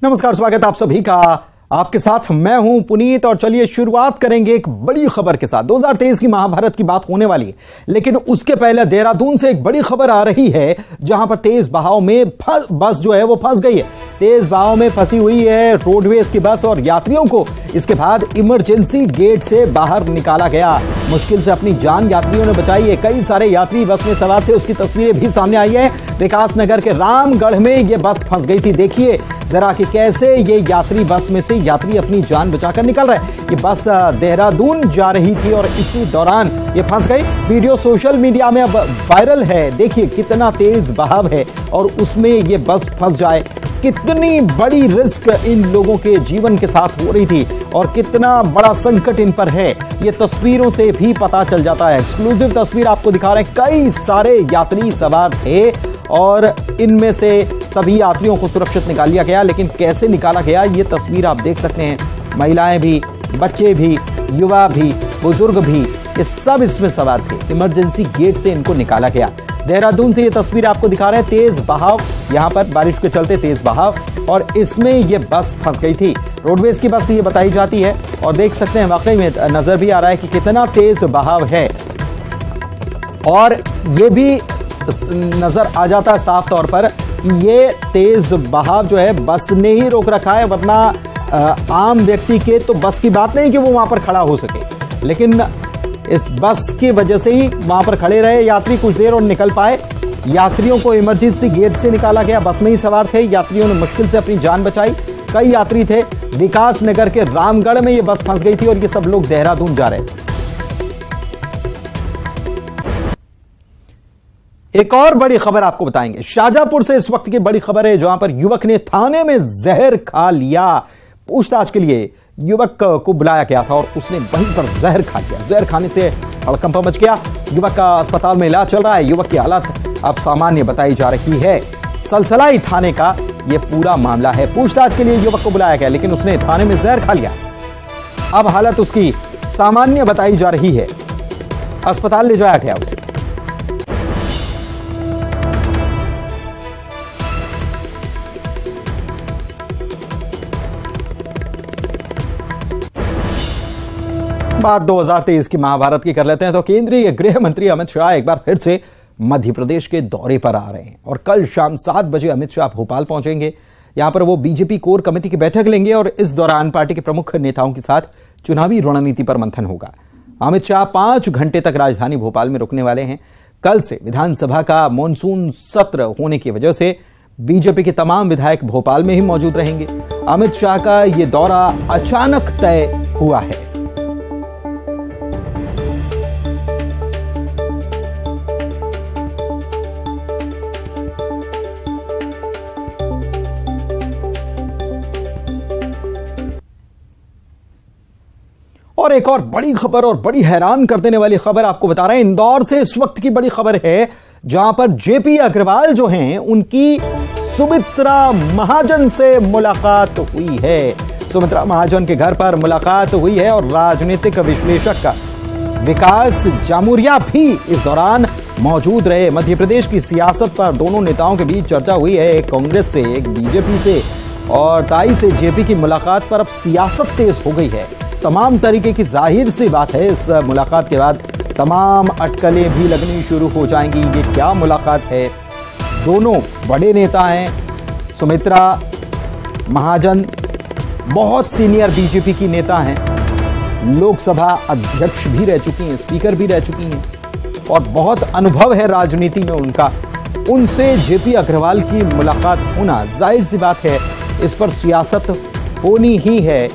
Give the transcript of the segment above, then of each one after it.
नमस्कार, स्वागत आप सभी का। आपके साथ मैं हूं पुनीत और चलिए शुरुआत करेंगे एक बड़ी खबर के साथ। 2023 की महाभारत की बात होने वाली है, लेकिन उसके पहले देहरादून से एक बड़ी खबर आ रही है जहां पर तेज बहाव में बस जो है वो फंस गई है। तेज बहाव में फंसी हुई है रोडवेज की बस और यात्रियों को इसके बाद इमरजेंसी गेट से बाहर निकाला गया। मुश्किल से अपनी जान यात्रियों ने बचाई है। कई सारे यात्री बस में सवार थे, उसकी तस्वीरें भी सामने आई है। विकास नगर के रामगढ़ में यह बस फंस गई थी। देखिए जरा कि कैसे ये यात्री बस में से यात्री अपनी जान बचाकर निकल रहे हैं। ये बस देहरादून जा रही थी और इसी दौरान ये फंस गई। वीडियो सोशल मीडिया में अब वायरल है। देखिए कितना तेज बहाव है और उसमें ये बस फंस जाए। कितनी बड़ी रिस्क इन लोगों के जीवन के साथ हो रही थी और कितना बड़ा संकट इन पर है, ये तस्वीरों से भी पता चल जाता है। एक्सक्लूसिव तस्वीर आपको दिखा रहे हैं। कई सारे यात्री सवार थे और इनमें से सभी यात्रियों को सुरक्षित निकाल लिया गया, लेकिन कैसे निकाला गया ये तस्वीर आप देख सकते हैं। महिलाएं भी, बच्चे भी, युवा भी, बुजुर्ग भी, ये सब इसमें सवार थे। इमरजेंसी गेट से इनको निकाला गया। देहरादून से ये तस्वीर आपको दिखा रहे हैं। तेज बहाव, यहां पर बारिश के चलते तेज बहाव और इसमें ये बस फंस गई थी। रोडवेज की बस ये बताई जाती है और देख सकते हैं वाकई में नजर भी आ रहा है कि कितना तेज बहाव है और ये भी नजर आ जाता है साफ तौर पर कि ये तेज बहाव जो है बस ने ही रोक रखा है, वरना आम व्यक्ति के तो बस की बात नहीं कि वो वहां पर खड़ा हो सके, लेकिन इस बस की वजह से ही वहां पर खड़े रहे यात्री कुछ देर और निकल पाए। यात्रियों को इमरजेंसी गेट से निकाला गया। बस में ही सवार थे यात्रियों ने मुश्किल से अपनी जान बचाई। कई यात्री थे। विकास नगर के रामगढ़ में ये बस फंस गई थी और ये सब लोग देहरादून जा रहे थे। एक और बड़ी खबर आपको बताएंगे। शाहजहांपुर से इस वक्त की बड़ी खबर है जहां पर युवक ने थाने में जहर खा लिया। पूछताछ के लिए युवक को बुलाया गया था और उसने वहीं पर जहर खा लिया। जहर खाने से हड़कंप मच गया। युवक का अस्पताल में इलाज चल रहा है। युवक की हालत अब सामान्य बताई जा रही है। सलसलाई थाने का यह पूरा मामला है। पूछताछ के लिए युवक को बुलाया गया, लेकिन उसने थाने में जहर खा लिया। अब हालत उसकी सामान्य बताई जा रही है। अस्पताल ले जाया गया उसे। बात 2023 की महाभारत की कर लेते हैं तो केंद्रीय गृह मंत्री अमित शाह एक बार फिर से मध्य प्रदेश के दौरे पर आ रहे हैं और कल शाम 7 बजे अमित शाह भोपाल पहुंचेंगे। यहां पर वो बीजेपी कोर कमेटी की बैठक लेंगे और इस दौरान पार्टी के प्रमुख नेताओं के साथ चुनावी रणनीति पर मंथन होगा। अमित शाह 5 घंटे तक राजधानी भोपाल में रुकने वाले हैं। कल से विधानसभा का मॉनसून सत्र होने की वजह से बीजेपी के तमाम विधायक भोपाल में ही मौजूद रहेंगे। अमित शाह का यह दौरा अचानक तय हुआ है। और एक और बड़ी खबर और बड़ी हैरान कर देने वाली खबर आपको बता रहे हैं। इंदौर से इस वक्त की बड़ी खबर है जहां पर जेपी अग्रवाल जो हैं उनकी सुमित्रा महाजन से मुलाकात हुई है। सुमित्रा महाजन के घर पर मुलाकात हुई है और राजनीतिक विश्लेषक विकास जामुरिया भी इस दौरान मौजूद रहे। मध्य प्रदेश की सियासत पर दोनों नेताओं के बीच चर्चा हुई है, एक कांग्रेस से एक बीजेपी से और 22 से जेपी की मुलाकात पर अब सियासत तेज हो गई है। तमाम तरीके की जाहिर सी बात है इस मुलाकात के बाद तमाम अटकलें भी लगनी शुरू हो जाएंगी। ये क्या मुलाकात है? दोनों बड़े नेता हैं। सुमित्रा महाजन बहुत सीनियर बीजेपी की नेता हैं, लोकसभा अध्यक्ष भी रह चुकी हैं, स्पीकर भी रह चुकी हैं और बहुत अनुभव है राजनीति में उनका। उनसे जेपी अग्रवाल की मुलाकात होना जाहिर सी बात है, इस पर सियासत होनी ही है।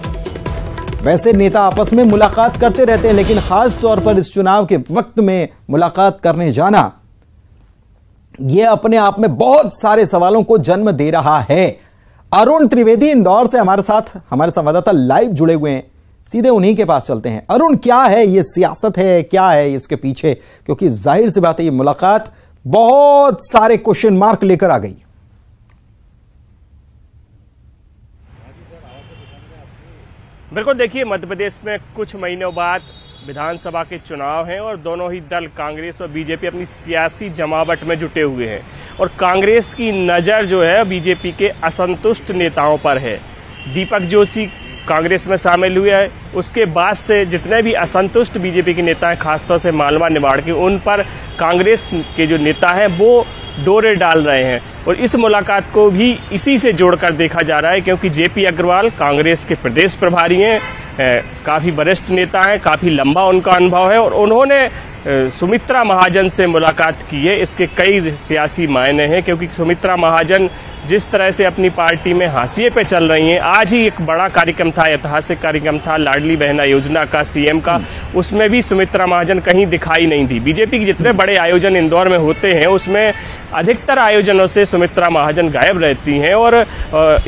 वैसे नेता आपस में मुलाकात करते रहते हैं, लेकिन खास तौर पर इस चुनाव के वक्त में मुलाकात करने जाना यह अपने आप में बहुत सारे सवालों को जन्म दे रहा है। अरुण त्रिवेदी इंदौर से हमारे साथ हमारे संवाददाता लाइव जुड़े हुए हैं। सीधे उन्हीं के पास चलते हैं। अरुण, क्या है ये सियासत है, क्या है इसके पीछे? क्योंकि जाहिर सी बात है ये मुलाकात बहुत सारे क्वेश्चन मार्क लेकर आ गई। बिल्कुल, देखिए मध्य प्रदेश में कुछ महीनों बाद विधानसभा के चुनाव हैं और दोनों ही दल कांग्रेस और बीजेपी अपनी सियासी जमावट में जुटे हुए हैं और कांग्रेस की नज़र जो है बीजेपी के असंतुष्ट नेताओं पर है। दीपक जोशी कांग्रेस में शामिल हुए हैं, उसके बाद से जितने भी असंतुष्ट बीजेपी के नेता हैं, खासतौर से मालवा निमाड़ के, उन पर कांग्रेस के जो नेता हैं वो डोरे डाल रहे हैं। और इस मुलाकात को भी इसी से जोड़कर देखा जा रहा है, क्योंकि जेपी अग्रवाल कांग्रेस के प्रदेश प्रभारी हैं, काफ़ी वरिष्ठ नेता हैं, काफ़ी लंबा उनका अनुभव है और उन्होंने सुमित्रा महाजन से मुलाकात की है। इसके कई सियासी मायने हैं, क्योंकि सुमित्रा महाजन जिस तरह से अपनी पार्टी में हाशिए पे चल रही हैं, आज ही एक बड़ा कार्यक्रम था, ऐतिहासिक कार्यक्रम था लाडली बहना योजना का, सीएम का, उसमें भी सुमित्रा महाजन कहीं दिखाई नहीं दी। बीजेपी के जितने बड़े आयोजन इंदौर में होते हैं उसमें अधिकतर आयोजनों से सुमित्रा महाजन गायब रहती हैं और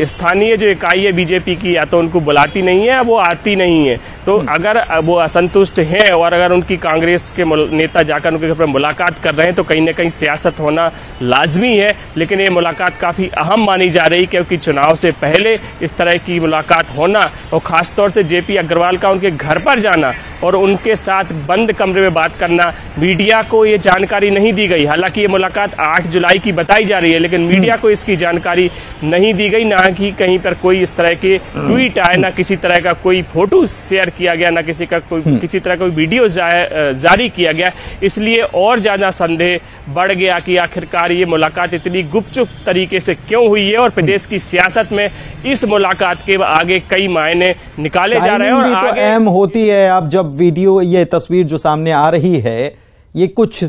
स्थानीय जो इकाई है बीजेपी की या तो उनको बुलाती नहीं है या वो आती नहीं है। तो अगर वो असंतुष्ट हैं और अगर उनकी कांग्रेस के नेता जाकर उनके घर पर मुलाकात कर रहे हैं तो कहीं ना कहीं सियासत होना लाजमी है। लेकिन ये मुलाकात काफ़ी अहम मानी जा रही, क्योंकि चुनाव से पहले इस तरह की मुलाकात होना और ख़ासतौर से जेपी अग्रवाल का उनके घर पर जाना और उनके साथ बंद कमरे में बात करना, मीडिया को ये जानकारी नहीं दी गई। हालांकि ये मुलाकात 8 जुलाई की बताई जा रही है, लेकिन मीडिया को इसकी जानकारी नहीं दी गई, ना कि कहीं पर कोई इस तरह के ट्वीट आए, ना किसी तरह का कोई फोटो शेयर किया गया, ना किसी तरह का वीडियो जारी किया गया। इसलिए और ज़्यादा संदेह बढ़ गया कि आखिरकार ये मुलाकात इतनी गुपचुप तरीके से क्यों हुई है और प्रदेश की सियासत में इस मुलाकात के आगे कई मायने निकाले जा रहे हैं। और आगे अहम होती है। अब जब वीडियो, ये तस्वीर जो सामने आ रही है, ये कुछ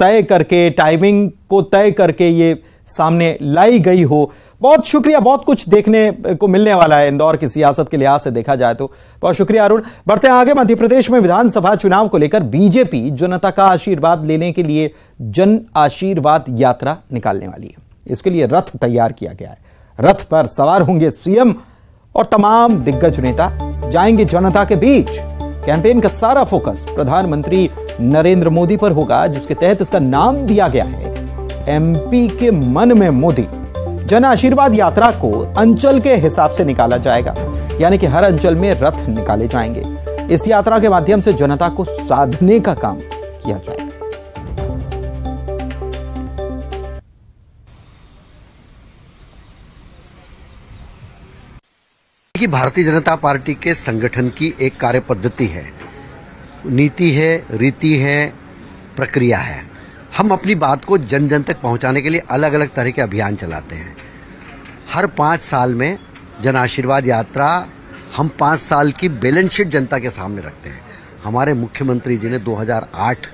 तय करके, टाइमिंग को तय करके ये सामने लाई गई हो। बहुत शुक्रिया। बहुत कुछ देखने को मिलने वाला है इंदौर की सियासत के लिहाज से देखा जाए तो। बहुत शुक्रिया अरुण। बढ़ते हैं आगे। मध्य प्रदेश में विधानसभा चुनाव को लेकर बीजेपी जनता का आशीर्वाद लेने के लिए जन आशीर्वाद यात्रा निकालने वाली है। इसके लिए रथ तैयार किया गया है। रथ पर सवार होंगे सीएम और तमाम दिग्गज नेता, जाएंगे जनता के बीच। कैंपेन का सारा फोकस प्रधानमंत्री नरेंद्र मोदी पर होगा, जिसके तहत इसका नाम दिया गया है एमपी के मन में मोदी। जन आशीर्वाद यात्रा को अंचल के हिसाब से निकाला जाएगा, यानी कि हर अंचल में रथ निकाले जाएंगे। इस यात्रा के माध्यम से जनता को साधने का काम किया जाएगा। कि भारतीय जनता पार्टी के संगठन की एक कार्य पद्धति है, नीति है, रीति है, प्रक्रिया है। हम अपनी बात को जन जन तक पहुंचाने के लिए अलग अलग तरह के अभियान चलाते हैं। हर 5 साल में जन आशीर्वाद यात्रा, हम 5 साल की बैलेंस शीट जनता के सामने रखते हैं। हमारे मुख्यमंत्री जी ने 2008,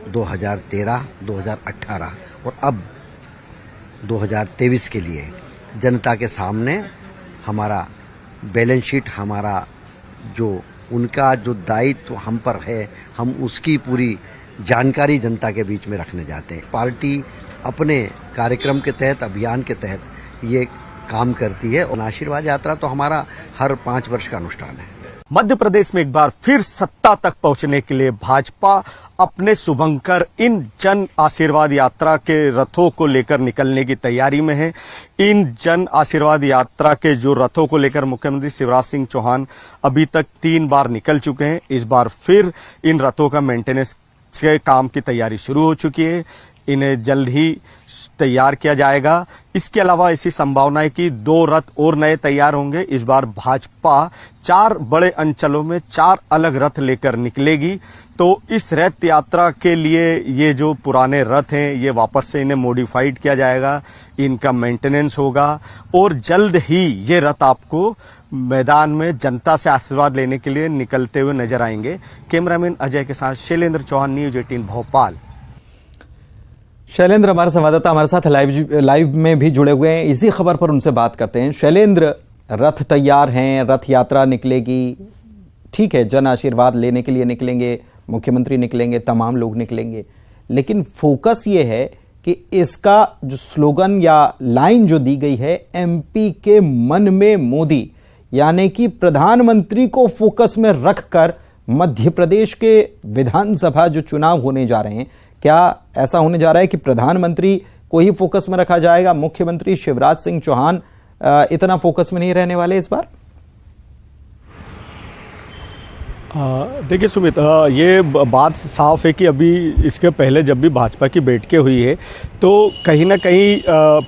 2013, 2018 और अब 2023 के लिए जनता के सामने हमारा बैलेंस शीट, हमारा जो उनका जो दायित्व हम पर है, हम उसकी पूरी जानकारी जनता के बीच में रखने जाते हैं। पार्टी अपने कार्यक्रम के तहत, अभियान के तहत ये काम करती है और आशीर्वाद यात्रा तो हमारा हर 5 वर्ष का अनुष्ठान है। मध्य प्रदेश में एक बार फिर सत्ता तक पहुंचने के लिए भाजपा अपने शुभंकर इन जन आशीर्वाद यात्रा के रथों को लेकर निकलने की तैयारी में है। इन जन आशीर्वाद यात्रा के जो रथों को लेकर मुख्यमंत्री शिवराज सिंह चौहान अभी तक 3 बार निकल चुके हैं। इस बार फिर इन रथों का मेंटेनेंस के काम की तैयारी शुरू हो चुकी है। इन्हें जल्द ही तैयार किया जाएगा। इसके अलावा ऐसी संभावना है कि 2 रथ और नए तैयार होंगे। इस बार भाजपा 4 बड़े अंचलों में 4 अलग रथ लेकर निकलेगी। तो इस रथ यात्रा के लिए ये जो पुराने रथ हैं, ये वापस से इन्हें मॉडिफाइड किया जाएगा, इनका मेंटेनेंस होगा और जल्द ही ये रथ आपको मैदान में जनता से आशीर्वाद लेने के लिए निकलते हुए नजर आएंगे। कैमरामैन अजय के साथ शैलेंद्र चौहान, न्यूज 18 भोपाल। शैलेंद्र हमारे संवाददाता हमारे साथ लाइव में भी जुड़े हुए हैं। इसी खबर पर उनसे बात करते हैं। शैलेंद्र, रथ तैयार हैं, रथ यात्रा निकलेगी, ठीक है, जन आशीर्वाद लेने के लिए निकलेंगे, मुख्यमंत्री निकलेंगे, तमाम लोग निकलेंगे, लेकिन फोकस ये है कि इसका जो स्लोगन या लाइन जो दी गई है, एमपी के मन में मोदी, यानी कि प्रधानमंत्री को फोकस में रखकर मध्य प्रदेश के विधानसभा जो चुनाव होने जा रहे हैं, क्या ऐसा होने जा रहा है कि प्रधानमंत्री को ही फोकस में रखा जाएगा? मुख्यमंत्री शिवराज सिंह चौहान इतना फोकस में नहीं रहने वाले इस बार? देखिए सुमित, ये बात साफ है कि अभी इसके पहले जब भी भाजपा की बैठकें हुई है तो कहीं ना कहीं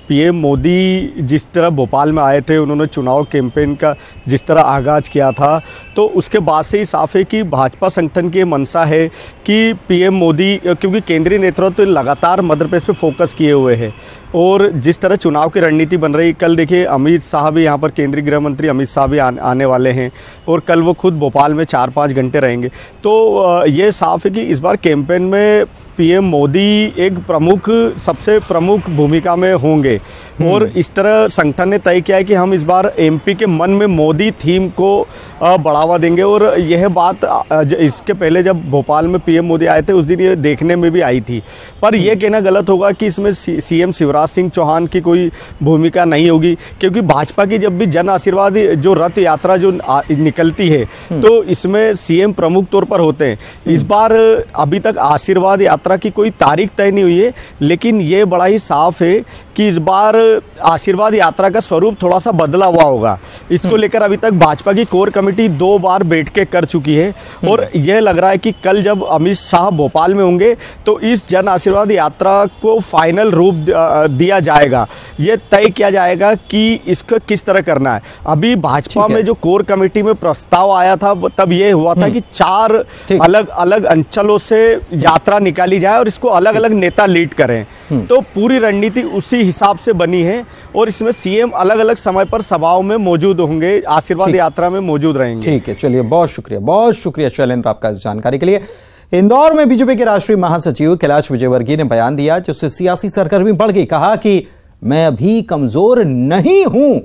पीएम मोदी जिस तरह भोपाल में आए थे, उन्होंने चुनाव कैंपेन का जिस तरह आगाज़ किया था, तो उसके बाद से ही साफ है कि भाजपा संगठन की मंशा है कि पीएम मोदी, क्योंकि केंद्रीय नेतृत्व लगातार मध्य प्रदेश पे फोकस किए हुए है और जिस तरह चुनाव की रणनीति बन रही, कल देखिए अमित शाह भी यहाँ पर, केंद्रीय गृह मंत्री अमित शाह भी आने वाले हैं और कल वो खुद भोपाल में 4-5 घंटे रहेंगे। तो ये साफ है कि इस बार कैंपेन में पीएम मोदी एक सबसे प्रमुख भूमिका में होंगे और इस तरह संगठन ने तय किया है कि हम इस बार एमपी के मन में मोदी थीम को बढ़ावा देंगे। और यह बात इसके पहले जब भोपाल में पीएम मोदी आए थे उस दिन ये देखने में भी आई थी, पर यह कहना गलत होगा कि इसमें सीएम शिवराज सिंह चौहान की कोई भूमिका नहीं होगी, क्योंकि भाजपा की जब भी जन आशीर्वाद जो रथ यात्रा जो निकलती है तो इसमें सीएम प्रमुख तौर पर होते हैं। इस बार अभी तक आशीर्वाद यात्रा की कोई तारीख तय नहीं हुई है, लेकिन ये बड़ा ही साफ है कि इस बार आशीर्वाद यात्रा का स्वरूप थोड़ा सा बदला हुआ होगा। इसको लेकर अभी तक भाजपा की कोर कमेटी 2 बार बैठकें कर चुकी है और यह लग रहा है कि कल जब अमित शाह भोपाल में होंगे तो इस जन आशीर्वाद यात्रा को फाइनल रूप दिया जाएगा। ये तय किया जाएगा कि इसको किस तरह करना है। अभी भाजपा में जो कोर कमेटी में प्रस्ताव आया था तब ये हुआ था कि 4 अलग अलग अंचलों से यात्रा निकाली जाए और इसको अलग अलग नेता लीड करें। तो पूरी रणनीति उसी हिसाब से बनी है और इसमें सीएम अलग अलग समय पर सभाओं में मौजूद होंगे, आशीर्वाद यात्रा में मौजूद रहेंगे। ठीक है, चलिए बहुत शुक्रिया शैलेंद्र आपका इस जानकारी के लिए। इंदौर में बीजेपी के राष्ट्रीय महासचिव कैलाश विजयवर्गीय ने बयान दिया जिससे सियासी सरगर्मी बढ़ गई। कहा कि मैं अभी कमजोर नहीं हूं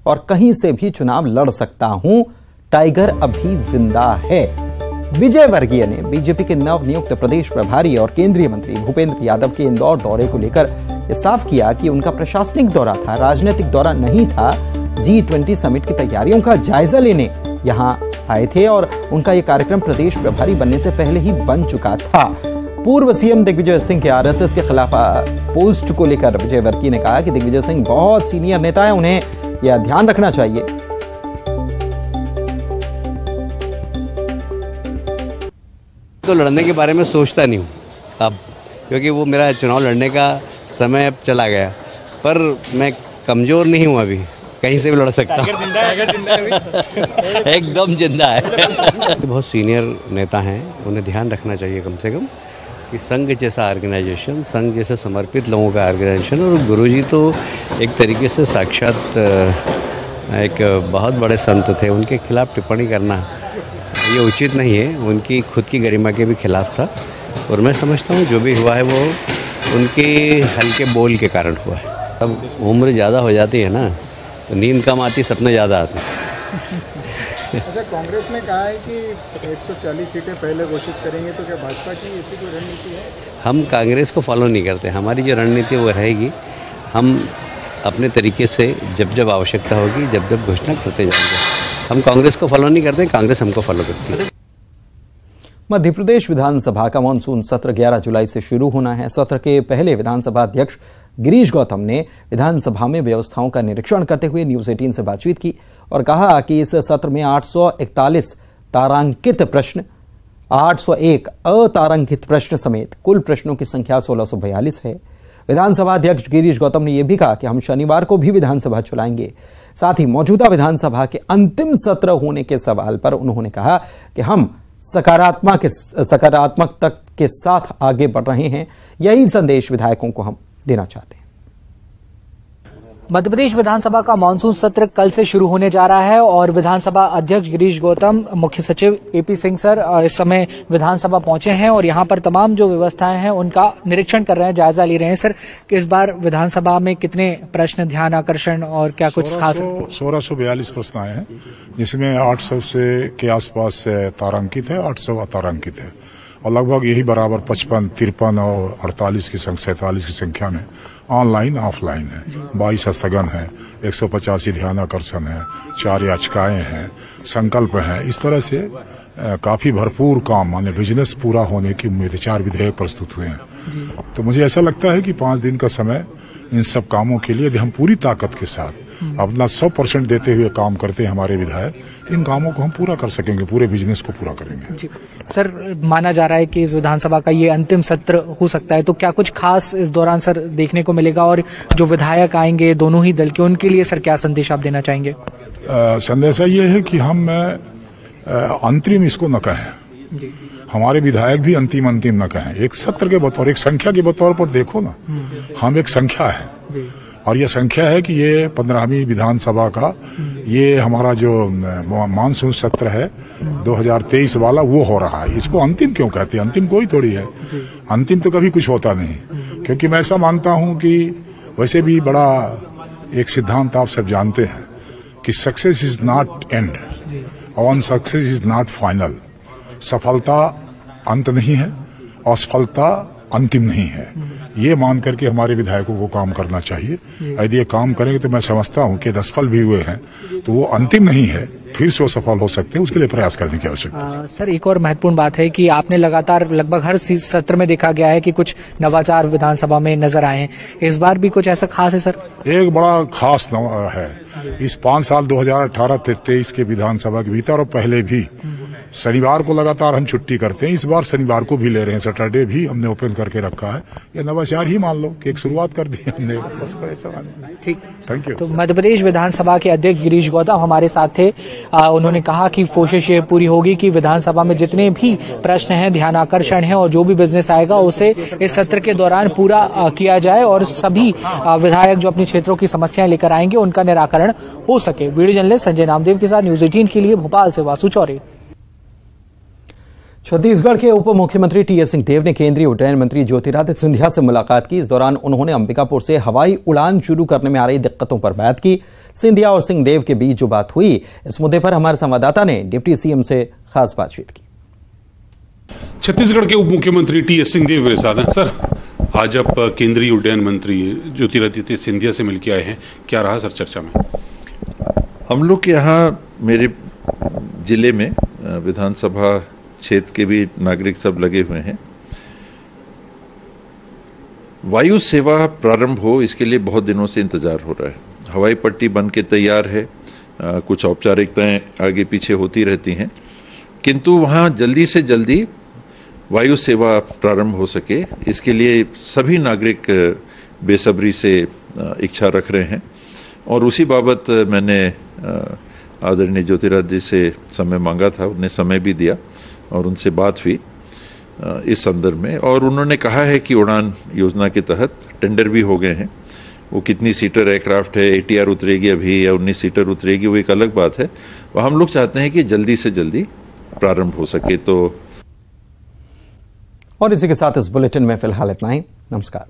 और कहीं से भी चुनाव लड़ सकता हूं, टाइगर अभी जिंदा है। विजयवर्गीय ने बीजेपी के नवनियुक्त प्रदेश प्रभारी और केंद्रीय मंत्री भूपेंद्र यादव के इंदौर दौरे को लेकर यह साफ किया कि उनका प्रशासनिक दौरा था, राजनीतिक दौरा नहीं था। G20 समिट की तैयारियों का जायजा लेने यहां आए थे और उनका यह कार्यक्रम प्रदेश प्रभारी बनने से पहले ही बन चुका था। पूर्व सीएम दिग्विजय सिंह के आरएसएस के खिलाफ पोस्ट को लेकर विजयवर्गीय ने कहा कि दिग्विजय सिंह बहुत सीनियर नेता है, उन्हें यह ध्यान रखना चाहिए। तो लड़ने के बारे में सोचता नहीं हूँ अब, क्योंकि वो मेरा चुनाव लड़ने का समय अब चला गया, पर मैं कमज़ोर नहीं हूँ, अभी कहीं से भी लड़ सकता हूँ। एकदम जिंदा है। बहुत सीनियर नेता हैं, उन्हें ध्यान रखना चाहिए कम से कम कि संघ जैसा ऑर्गेनाइजेशन, संघ जैसे समर्पित लोगों का ऑर्गेनाइजेशन, और गुरुजी तो एक तरीके से साक्षात एक बहुत बड़े संत थे, उनके खिलाफ टिप्पणी करना ये उचित नहीं है। उनकी खुद की गरिमा के भी खिलाफ था और मैं समझता हूँ जो भी हुआ है वो उनके हल्के बोल के कारण हुआ है। अब उम्र ज़्यादा हो जाती है ना तो नींद कम आती, सपने ज़्यादा आते हैं। अच्छा, कांग्रेस ने कहा है कि 140 सीटें पहले घोषित करेंगे, तो क्या भाजपा की ऐसी कोई रणनीति है? हम कांग्रेस को फॉलो नहीं करते, हमारी जो रणनीति वो रहेगी। हम अपने तरीके से जब जब आवश्यकता होगी, जब जब घोषणा करते जाएंगे। हम कांग्रेस को फॉलो नहीं करते, कांग्रेस हमको फॉलो करती है। मध्य प्रदेश विधानसभा का मानसून सत्र 11 जुलाई से शुरू होना है। सत्र के पहले विधानसभा अध्यक्ष गिरीश गौतम ने विधानसभा में व्यवस्थाओं का निरीक्षण करते हुए न्यूज 18 से बातचीत की और कहा कि इस सत्र में 841 तारांकित प्रश्न, 801 अतारांकित प्रश्न समेत कुल प्रश्नों की संख्या 1642 है। विधानसभा अध्यक्ष गिरीश गौतम ने यह भी कहा कि हम शनिवार को भी विधानसभा चलाएंगे। साथ ही मौजूदा विधानसभा के अंतिम सत्र होने के सवाल पर उन्होंने कहा कि हम सकारात्मकता के साथ आगे बढ़ रहे हैं। यही संदेश विधायकों को हम देना चाहते हैं। मध्यप्रदेश विधानसभा का मानसून सत्र कल से शुरू होने जा रहा है और विधानसभा अध्यक्ष गिरीश गौतम, मुख्य सचिव एपी सिंह सर इस समय विधानसभा पहुंचे हैं और यहां पर तमाम जो व्यवस्थाएं हैं उनका निरीक्षण कर रहे हैं, जायजा ले रहे हैं। सर, कि इस बार विधानसभा में कितने प्रश्न ध्यान आकर्षण और क्या कुछ खास? 1642 प्रश्न आए हैं, जिसमें 800 से के आसपास तारांकित है, 800 अतारांकित है और लगभग यही बराबर 55, 53 और 48 की 47 की संख्या में ऑनलाइन ऑफलाइन है। 22 स्थगन है, 185 ध्यान आकर्षण है, 4 याचिकाएं हैं, संकल्प हैं। इस तरह से काफी भरपूर काम, माने बिजनेस पूरा होने की उम्मीद। 4 विधेयक प्रस्तुत हुए हैं। तो मुझे ऐसा लगता है कि 5 दिन का समय इन सब कामों के लिए यदि हम पूरी ताकत के साथ अपना 100% देते हुए काम करते हैं हमारे विधायक, इन कामों को हम पूरा कर सकेंगे, पूरे बिजनेस को पूरा करेंगे। जी सर, माना जा रहा है कि इस विधानसभा का ये अंतिम सत्र हो सकता है, तो क्या कुछ खास इस दौरान सर देखने को मिलेगा, और जो विधायक आएंगे दोनों ही दल के, उनके लिए सर क्या संदेश आप देना चाहेंगे? संदेशा ये है कि हम अंतरिम इसको न कहें, हमारे विधायक भी अंतिम न कहें। एक सत्र के बतौर, एक संख्या के बतौर पर देखो ना, हम एक संख्या है, और ये संख्या है कि ये 15वीं विधानसभा का ये हमारा जो मानसून सत्र है 2023 वाला वो हो रहा है। इसको अंतिम क्यों कहते हैं? अंतिम कोई थोड़ी है, अंतिम तो कभी कुछ होता नहीं। क्योंकि मैं ऐसा मानता हूं कि वैसे भी बड़ा एक सिद्धांत आप सब जानते हैं कि सक्सेस इज नॉट एंड, और सक्सेस इज नॉट फाइनल। सफलता अंत नहीं है, असफलता अंतिम नहीं है। ये मान करके हमारे विधायकों को काम करना चाहिए। यदि ये काम करेंगे तो मैं समझता हूं कि असफल भी हुए हैं तो वो अंतिम नहीं है, फिर से वो सफल हो सकते हैं, उसके लिए प्रयास करने की आवश्यकता है। सर, एक और महत्वपूर्ण बात है कि आपने लगातार लगभग हर सत्र में देखा गया है कि कुछ नवाचार विधानसभा में नजर आए हैं, इस बार भी कुछ ऐसा खास है सर? एक बड़ा खास है इस 5 साल 2018-23 के विधानसभा के भीतर, और पहले भी शनिवार को लगातार हम छुट्टी करते हैं, इस बार शनिवार को भी ले रहे हैं, सैटरडे भी हमने ओपन करके रखा है। ये नवाचार ही मान लो कि एक शुरुआत कर दी हमने, उसको ऐसा मान लो। ठीक, थैंक यू। तो मध्य प्रदेश विधानसभा के अध्यक्ष गिरीश गौतम हमारे साथ थे। उन्होंने कहा कि कोशिश ये पूरी होगी कि विधानसभा में जितने भी प्रश्न हैं, ध्यान आकर्षण है, और जो भी बिजनेस आएगा उसे इस सत्र के दौरान पूरा किया जाए, और सभी विधायक जो अपनी क्षेत्रों की समस्याएं लेकर आएंगे उनका निराकरण हो सके। वीडियो जर्नलिस्ट संजय नामदेव के साथ न्यूज 18 के लिए भोपाल से वासु चौरे। छत्तीसगढ़ के उप मुख्यमंत्री टी.एस. सिंहदेव ने केंद्रीय उड्डयन मंत्री ज्योतिरादित्य सिंधिया से मुलाकात की। इस दौरान उन्होंने अंबिकापुर से हवाई उड़ान शुरू करने में आ रही दिक्कतों पर बात की। सिंधिया और सिंहदेव के बीच जो बात हुई, इस मुद्दे पर हमारे संवाददाता ने डिप्टी सीएम से खास बातचीत की। छत्तीसगढ़ के उप मुख्यमंत्री टी.एस. सिंहदेव मेरे साथ हैं। सर, आज आप केंद्रीय उड्डयन मंत्री ज्योतिरादित्य सिंधिया से मिलकर आए हैं, क्या रहा सर चर्चा में? हम लोग यहाँ मेरे जिले में विधानसभा क्षेत्र के भी नागरिक सब लगे हुए हैं। वायु सेवा प्रारंभ हो, इसके लिए बहुत दिनों से इंतजार हो रहा है। हवाई पट्टी बन के तैयार है, कुछ औपचारिकताएं आगे पीछे होती रहती हैं, किंतु वहाँ जल्दी से जल्दी वायु सेवा प्रारंभ हो सके, इसके लिए सभी नागरिक बेसब्री से इच्छा रख रहे हैं। और उसी बाबत मैंने आदरणीय ज्योतिरादित्य से समय मांगा था, उन्हें समय भी दिया और उनसे बात हुई इस संदर्भ में, और उन्होंने कहा है कि उड़ान योजना के तहत टेंडर भी हो गए हैं। वो कितनी सीटर एयरक्राफ्ट है, ATR उतरेगी अभी या 19 सीटर उतरेगी, वो एक अलग बात है। वो हम लोग चाहते हैं कि जल्दी से जल्दी प्रारंभ हो सके। तो और इसी के साथ इस बुलेटिन में फिलहाल इतना ही। नमस्कार।